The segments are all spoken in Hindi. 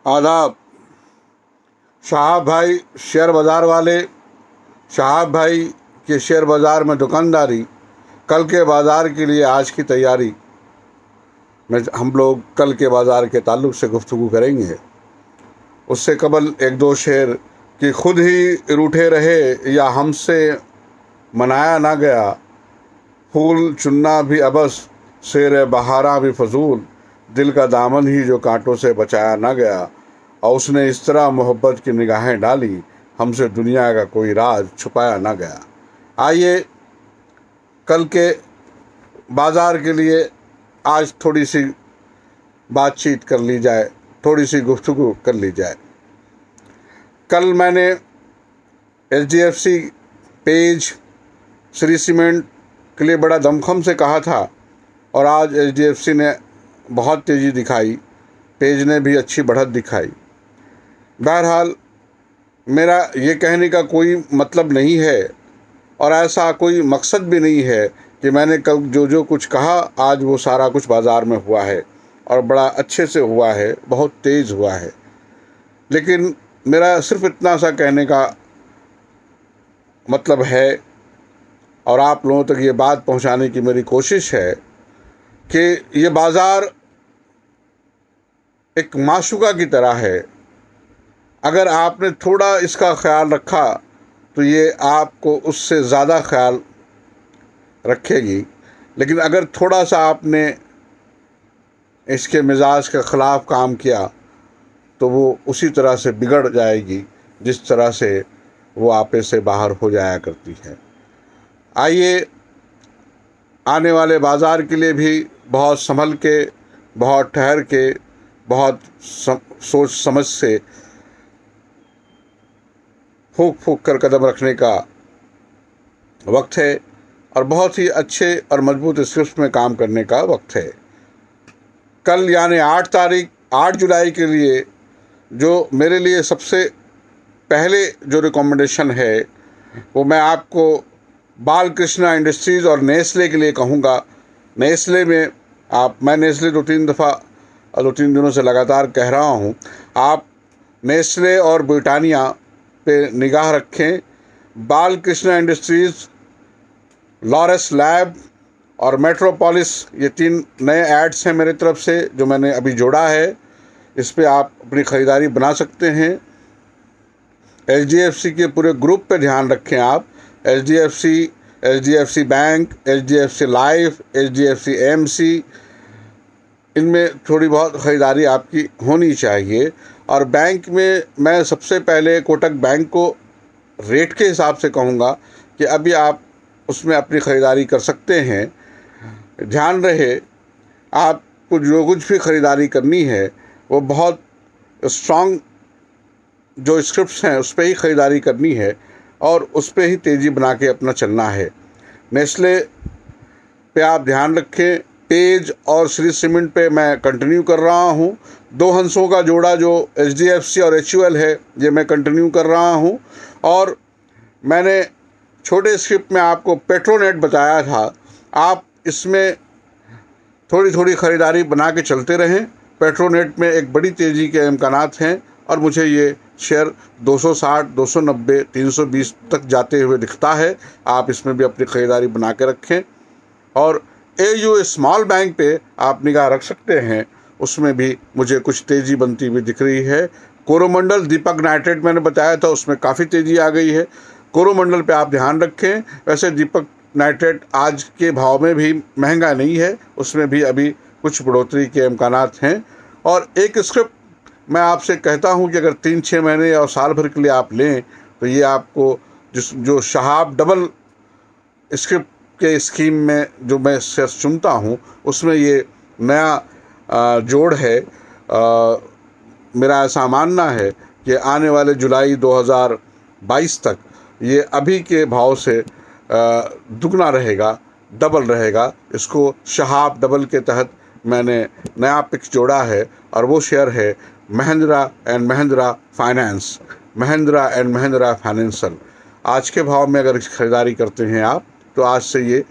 आदाब। शहाब भाई शेयर बाज़ार वाले, शहाब भाई के शेयर बाज़ार में दुकानदारी, कल के बाज़ार के लिए आज की तैयारी में हम लोग कल के बाज़ार के ताल्लुक़ से गुफ्तगू करेंगे। उससे कबल एक दो शेर कि खुद ही रूठे रहे या हमसे मनाया ना गया, फूल चुनना भी अबस, शेर बहारा भी फजूल, दिल का दामन ही जो कांटों से बचाया ना गया, और उसने इस तरह मोहब्बत की निगाहें डाली, हमसे दुनिया का कोई राज छुपाया ना गया। आइए कल के बाज़ार के लिए आज थोड़ी सी बातचीत कर ली जाए, थोड़ी सी गुफ्तगू कर ली जाए। कल मैंने HDFC पेज श्री सीमेंट के लिए बड़ा दमखम से कहा था और आज HDFC ने बहुत तेज़ी दिखाई, पेज ने भी अच्छी बढ़त दिखाई। बहरहाल मेरा ये कहने का कोई मतलब नहीं है और ऐसा कोई मकसद भी नहीं है कि मैंने कल जो कुछ कहा आज वो सारा कुछ बाज़ार में हुआ है और बड़ा अच्छे से हुआ है, बहुत तेज़ हुआ है। लेकिन मेरा सिर्फ इतना सा कहने का मतलब है और आप लोगों तक ये बात पहुंचाने की मेरी कोशिश है कि ये बाज़ार एक माशूका की तरह है। अगर आपने थोड़ा इसका ख्याल रखा तो ये आपको उससे ज़्यादा ख्याल रखेगी, लेकिन अगर थोड़ा सा आपने इसके मिजाज के ख़िलाफ़ काम किया तो वो उसी तरह से बिगड़ जाएगी जिस तरह से वो आपे से बाहर हो जाया करती है। आइए आने वाले बाज़ार के लिए भी बहुत संभल के, बहुत ठहर के, बहुत सोच समझ से फूंक फूंक कर कदम रखने का वक्त है और बहुत ही अच्छे और मजबूत स्क्रिप्ट में काम करने का वक्त है। कल यानी 8 जुलाई के लिए जो मेरे लिए सबसे पहले जो रिकमेंडेशन है वो मैं आपको बालकृष्णा इंडस्ट्रीज़ और नेस्ले के लिए कहूँगा। नेस्ले में मैं नेस्ले दो तीन दिनों से लगातार कह रहा हूँ, आप नेस्ले और ब्रिटानिया पे निगाह रखें। बालकृष्णा इंडस्ट्रीज़, लॉरस लैब और मेट्रोपोलिस, ये 3 नए ऐड्स हैं मेरे तरफ से जो मैंने अभी जोड़ा है। इस पे आप अपनी ख़रीदारी बना सकते हैं। HDFC के पूरे ग्रुप पे ध्यान रखें आप। HDFC bank, HDFC life, HDFC AMC, इनमें थोड़ी बहुत ख़रीदारी आपकी होनी चाहिए। और बैंक में मैं सबसे पहले कोटक बैंक को रेट के हिसाब से कहूँगा कि अभी आप उसमें अपनी ख़रीदारी कर सकते हैं। ध्यान रहे आपको जो कुछ भी ख़रीदारी करनी है वो बहुत स्ट्रॉन्ग जो स्क्रिप्ट्स हैं उस पर ही ख़रीदारी करनी है और उस पर ही तेज़ी बना के अपना चलना है। नेस्ले पे आप ध्यान रखें। पेज और श्री सीमेंट पे मैं कंटिन्यू कर रहा हूँ। 2 हंसों का जोड़ा जो HDFC और HUL है ये मैं कंटिन्यू कर रहा हूँ। और मैंने छोटे स्क्रिप्ट में आपको पेट्रोनेट बताया था, आप इसमें थोड़ी थोड़ी ख़रीदारी बना के चलते रहें। पेट्रोनेट में एक बड़ी तेज़ी के इम्कानात हैं और मुझे ये शेयर 260, 290, 320 तक जाते हुए दिखता है। आप इसमें भी अपनी ख़रीदारी बना के रखें। और AU स्मॉल बैंक पे आप निगाह रख सकते हैं, उसमें भी मुझे कुछ तेज़ी बनती हुई दिख रही है। कोरोमंडल, दीपक नाइट्रेट मैंने बताया था उसमें काफ़ी तेज़ी आ गई है। कोरोमंडल पे आप ध्यान रखें। वैसे दीपक नाइट्रेट आज के भाव में भी महंगा नहीं है, उसमें भी अभी कुछ बढ़ोतरी के इम्कानात हैं। और एक स्क्रिप्ट मैं आपसे कहता हूं कि अगर 3-6 महीने और साल भर के लिए आप लें तो ये आपको जो शहाब डबल स्क्रिप्ट के स्कीम में जो मैं शेयर चुनता हूं उसमें ये नया जोड़ है। मेरा ऐसा मानना है कि आने वाले जुलाई 2022 तक ये अभी के भाव से दुगना रहेगा, डबल रहेगा। इसको शहाब डबल के तहत मैंने नया पिक्स जोड़ा है और वो शेयर है Mahindra and Mahindra finance, Mahindra and Mahindra financial. आज के भाव में अगर ख़रीदारी करते हैं आप तो आज से ये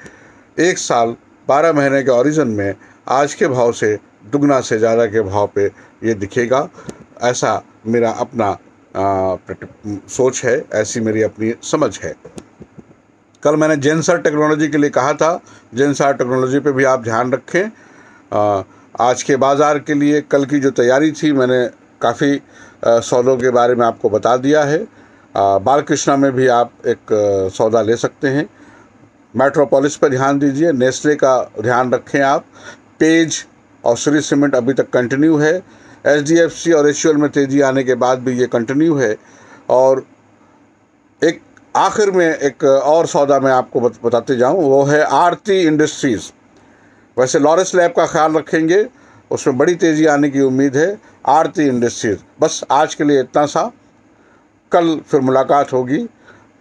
1 साल 12 महीने के ओरिजिन में आज के भाव से दुगना से ज़्यादा के भाव पे ये दिखेगा। ऐसा मेरा अपना सोच है, ऐसी मेरी अपनी समझ है। कल मैंने जेनसर टेक्नोलॉजी के लिए कहा था, जेनसर टेक्नोलॉजी पे भी आप ध्यान रखें। आज के बाज़ार के लिए कल की जो तैयारी थी, मैंने काफ़ी सौदों के बारे में आपको बता दिया है। बालकृष्णा में भी आप एक सौदा ले सकते हैं। मेट्रोपोलिस पर ध्यान दीजिए, नेस्ले का ध्यान रखें आप। पेज और श्री सीमेंट अभी तक कंटिन्यू है। एचडीएफसी और एचयूएल में तेज़ी आने के बाद भी ये कंटिन्यू है। और एक आखिर में एक और सौदा मैं आपको बताते जाऊं, वो है आरती इंडस्ट्रीज़। वैसे लॉरेंस लैब का ख्याल रखेंगे, उसमें बड़ी तेज़ी आने की उम्मीद है। आरती इंडस्ट्रीज़, बस आज के लिए इतना सा। कल फिर मुलाकात होगी,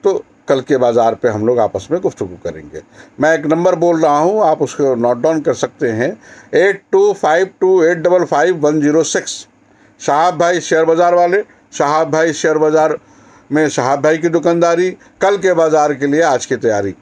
तो कल के बाज़ार पे हम लोग आपस में गुफ्तगू करेंगे। मैं एक नंबर बोल रहा हूँ, आप उसको नोट डाउन कर सकते हैं, 8252855106। शहाब भाई शेयर बाज़ार वाले, शहाब भाई शेयर बाज़ार में शहाब भाई की दुकानदारी। कल के बाज़ार के लिए आज की तैयारी।